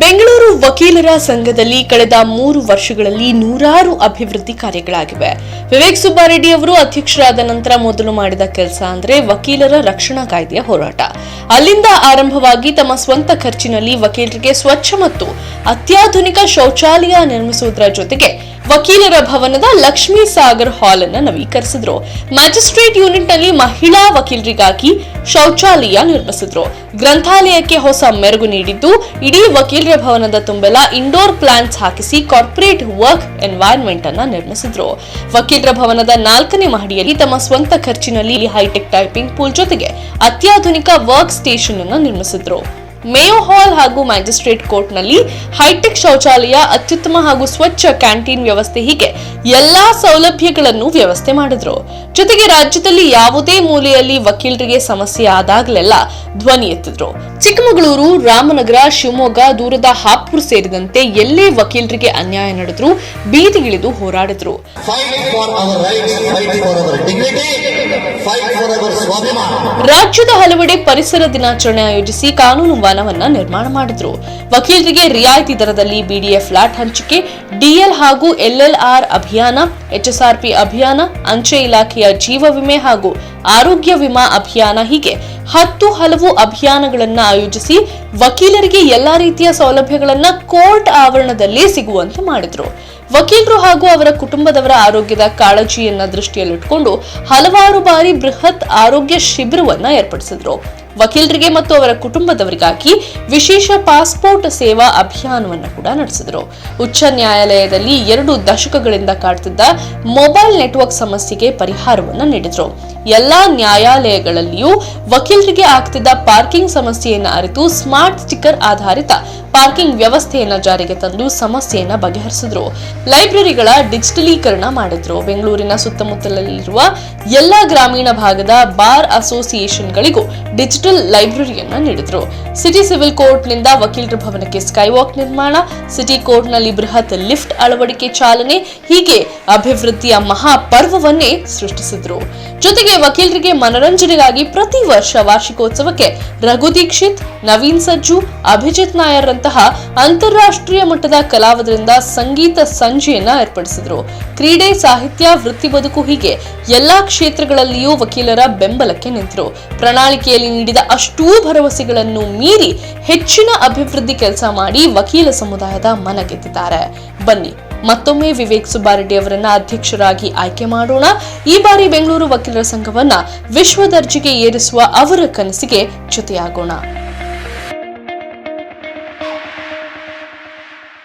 ಬೆಂಗಳೂರು ವಕೀಲರ ಸಂಘದಲ್ಲಿ ಕಳೆದ 3 ವರ್ಷಗಳಲ್ಲಿ ನೂರಾರು ಅಭಿವೃದ್ಧಿ ಕಾರ್ಯಗಳಾಗಿವೆ. ವಿವೇಕ್ ಸುಬ್ಬಾರೆಡ್ಡಿ ಅವರು ಅಧ್ಯಕ್ಷರಾದ ನಂತರ ಮೊದಲು ಮಾಡಿದ ಕೆಲಸ ಅಂದ್ರೆ ವಕೀಲರ ರಕ್ಷಣಾ ಕಾಯ್ದೆಯ ಹೋರಾಟ. ಅಲ್ಲಿಂದ ಆರಂಭವಾಗಿ ತಮ್ಮ ಸ್ವಂತ ಖರ್ಚಿನಲ್ಲಿ ವಕೀಲರಿಗೆ ಸ್ವಚ್ಛ ಮತ್ತು ಅತ್ಯಾಧುನಿಕ ಶೌಚಾಲಯ ನಿರ್ಮಿಸುವುದರ ಜೊತೆಗೆ ವಕೀಲರ ಭವನದ ಲಕ್ಷ್ಮೀ ಸಾಗರ್ ಹಾಲ್ ಅನ್ನು ನವೀಕರಿಸಿದ್ರು. ಮ್ಯಾಜಿಸ್ಟ್ರೇಟ್ ಯೂನಿಟ್ ನಲ್ಲಿ ಮಹಿಳಾ ವಕೀಲರಿಗಾಗಿ ಶೌಚಾಲಯ ನಿರ್ಮಿಸಿದ್ರು. ಗ್ರಂಥಾಲಯಕ್ಕೆ ಹೊಸ ಮೆರುಗು ನೀಡಿದ್ದು, ಇಡೀ ವಕೀಲರ ಭವನದ ತುಂಬೆಲ್ಲ ಇಂಡೋರ್ ಪ್ಲಾಂಟ್ಸ್ ಹಾಕಿಸಿ ಕಾರ್ಪೊರೇಟ್ ವರ್ಕ್ ಎನ್ವೈರನ್ಮೆಂಟ್ ಅನ್ನ ನಿರ್ಮಿಸಿದ್ರು. ವಕೀಲರ ಭವನದ 4ನೇ ಮಹಡಿಯಲ್ಲಿ ತಮ್ಮ ಸ್ವಂತ ಖರ್ಚಿನಲ್ಲಿ ಹೈಟೆಕ್ ಟೈಪಿಂಗ್ ಪೂಲ್ ಜೊತೆಗೆ ಅತ್ಯಾಧುನಿಕ ವರ್ಕ್ ಸ್ಟೇಷನ್ ಅನ್ನು ನಿರ್ಮಿಸಿದ್ರು. ಮೇಯೋ ಹಾಲ್ ಹಾಗೂ ಮ್ಯಾಜಿಸ್ಟ್ರೇಟ್ ಕೋರ್ಟ್ ನಲ್ಲಿ ಹೈಟೆಕ್ ಶೌಚಾಲಯ, ಅತ್ಯುತ್ತಮ ಹಾಗೂ ಸ್ವಚ್ಛ ಕ್ಯಾಂಟೀನ್ ವ್ಯವಸ್ಥೆ ಹೀಗೆ ಎಲ್ಲಾ ಸೌಲಭ್ಯಗಳನ್ನು ವ್ಯವಸ್ಥೆ ಮಾಡಿದ್ರು. ಜೊತೆಗೆ ರಾಜ್ಯದಲ್ಲಿ ಯಾವುದೇ ಮೂಲೆಯಲ್ಲಿ ವಕೀಲರಿಗೆ ಸಮಸ್ಯೆ ಆದಾಗಲೆಲ್ಲ ಧ್ವನಿ ಎತ್ತಿದ್ರು. ಚಿಕ್ಕಮಗಳೂರು, ರಾಮನಗರ, ಶಿವಮೊಗ್ಗ, ದೂರದ ಹಾಪುರ್ ಸೇರಿದಂತೆ ಎಲ್ಲೇ ವಕೀಲರಿಗೆ ಅನ್ಯಾಯ ನಡೆದ್ರು ಬೀದಿಗಿಳಿದು ಹೋರಾಡಿದ್ರು. ರಾಜ್ಯದ ಹಲವೆಡೆ ಪರಿಸರ ದಿನಾಚರಣೆ ಆಯೋಜಿಸಿ ಕಾನೂನು ವನವನ್ನ ನಿರ್ಮಾಣ ಮಾಡಿದ್ರು. ವಕೀಲರಿಗೆ ರಿಯಾಯಿತಿ ದರದಲ್ಲಿ ಬಿಡಿಎ ಫ್ಲಾಟ್ ಹಂಚಿಕೆ, ಡಿಎಲ್ ಹಾಗೂ ಎಲ್ಎಲ್ಆರ್ ಅಭಿಯಾನ, ಎಚ್ಎಸ್ಆರ್ಪಿ ಅಭಿಯಾನ, ಅಂಚೆ ಇಲಾಖೆಯ ಜೀವ ವಿಮೆ ಹಾಗೂ ಆರೋಗ್ಯ ವಿಮಾ ಅಭಿಯಾನ ಹೀಗೆ 10 ಹಲವು ಅಭಿಯಾನಗಳನ್ನು ಆಯೋಜಿಸಿ ವಕೀಲರಿಗೆ ಎಲ್ಲಾ ರೀತಿಯ ಸೌಲಭ್ಯಗಳನ್ನ ಕೋರ್ಟ್ ಆವರಣದಲ್ಲೇ ಸಿಗುವಂತೆ ಮಾಡಿದ್ರು. ವಕೀಲರು ಹಾಗೂ ಅವರ ಕುಟುಂಬದವರ ಆರೋಗ್ಯದ ಕಾಳಜಿಯನ್ನ ದೃಷ್ಟಿಯಲ್ಲಿಟ್ಟುಕೊಂಡು ಹಲವಾರು ಬಾರಿ ಬೃಹತ್ ಆರೋಗ್ಯ ಶಿಬಿರವನ್ನ ಏರ್ಪಡಿಸಿದ್ರು. ವಕೀಲರಿಗೆ ಮತ್ತು ಅವರ ಕುಟುಂಬದವರಿಗಾಗಿ ವಿಶೇಷ ಪಾಸ್ಪೋರ್ಟ್ ಸೇವಾ ಅಭಿಯಾನವನ್ನು ಕೂಡ ನಡೆಸಿದರು. ಉಚ್ಚ ನ್ಯಾಯಾಲಯದಲ್ಲಿ 2 ದಶಕಗಳಿಂದ ಕಾಡ್ತಿದ್ದ ಮೊಬೈಲ್ ನೆಟ್ವರ್ಕ್ ಸಮಸ್ಯೆಗೆ ಪರಿಹಾರವನ್ನು ನೀಡಿದ್ರು. ಎಲ್ಲಾ ನ್ಯಾಯಾಲಯಗಳಲ್ಲಿಯೂ ವಕೀಲರಿಗೆ ಆಗ್ತಿದ್ದ ಪಾರ್ಕಿಂಗ್ ಸಮಸ್ಯೆಯನ್ನು ಅರಿತು ಸ್ಮಾರ್ಟ್ ಸ್ಟಿಕ್ಕರ್ ಆಧಾರಿತ ಪಾರ್ಕಿಂಗ್ ವ್ಯವಸ್ಥೆಯನ್ನ ಜಾರಿಗೆ ತಂದು ಸಮಸ್ಯೆಯನ್ನ ಬಗೆಹರಿಸಿದ್ರು. ಲೈಬ್ರರಿಗಳ ಡಿಜಿಟಲೀಕರಣ ಮಾಡಿದ್ರು. ಬೆಂಗಳೂರಿನ ಸುತ್ತಮುತ್ತಲಿರುವ ಎಲ್ಲಾ ಗ್ರಾಮೀಣ ಭಾಗದ ಬಾರ್ ಅಸೋಸಿಯೇಷನ್ಗಳಿಗೂ ಡಿಜಿಟಲ್ ಲೈಬ್ರರಿಯನ್ನ ನೀಡಿದ್ರು. ಸಿಟಿ ಸಿವಿಲ್ ಕೋರ್ಟ್ ನಿಂದ ವಕೀಲರ ಭವನಕ್ಕೆ ಸ್ಕೈವಾಕ್ ನಿರ್ಮಾಣ, ಸಿಟಿ ಕೋರ್ಟ್ ನಲ್ಲಿ ಬೃಹತ್ ಲಿಫ್ಟ್ ಅಳವಡಿಕೆ ಚಾಲನೆ ಹೀಗೆ ಅಭಿವೃದ್ಧಿಯ ಮಹಾಪರ್ವವನ್ನೇ ಸೃಷ್ಟಿಸಿದ್ರು. ಜೊತೆಗೆ ವಕೀಲರಿಗೆ ಮನರಂಜನೆಗಾಗಿ ಪ್ರತಿ ವರ್ಷ ವಾರ್ಷಿಕೋತ್ಸವಕ್ಕೆ ರಘು ದೀಕ್ಷಿತ್, ನವೀನ್ ಸಜ್ಜು, ಅಭಿಜಿತ್ ನಾಯರ್ ರಂತಹ ಅಂತಾರಾಷ್ಟ್ರೀಯ ಮಟ್ಟದ ಕಲಾವಿದರಿಂದ ಸಂಗೀತ ಸಂಜೆಯನ್ನ ಏರ್ಪಡಿಸಿದ್ರು. ಕ್ರೀಡೆ, ಸಾಹಿತ್ಯ, ವೃತ್ತಿ ಬದುಕು ಹೀಗೆ ಎಲ್ಲಾ ಕ್ಷೇತ್ರಗಳಲ್ಲಿಯೂ ವಕೀಲರ ಬೆಂಬಲಕ್ಕೆ ನಿಂತರು. ಪ್ರಣಾಳಿಕೆಯಲ್ಲಿ ನೀಡಿದ ಅಷ್ಟೂ ಭರವಸೆಗಳನ್ನು ಮೀರಿ ಹೆಚ್ಚಿನ ಅಭಿವೃದ್ಧಿ ಕೆಲಸ ಮಾಡಿ ವಕೀಲ ಸಮುದಾಯದ ಮನ ಗೆದ್ದಿದ್ದಾರೆ. ಬನ್ನಿ ಮತ್ತೊಮ್ಮೆ ವಿವೇಕ್ ಸುಬ್ಬಾರೆಡ್ಡಿ ಅವರನ್ನ ಅಧ್ಯಕ್ಷರಾಗಿ ಆಯ್ಕೆ ಮಾಡೋಣ. ಈ ಬಾರಿ ಬೆಂಗಳೂರು ವಕೀಲರ ಸಂಘವನ್ನ ವಿಶ್ವ ದರ್ಜೆಗೆ ಏರಿಸುವ ಅವರ ಕನಸಿಗೆ ಜೊತೆಯಾಗೋಣ.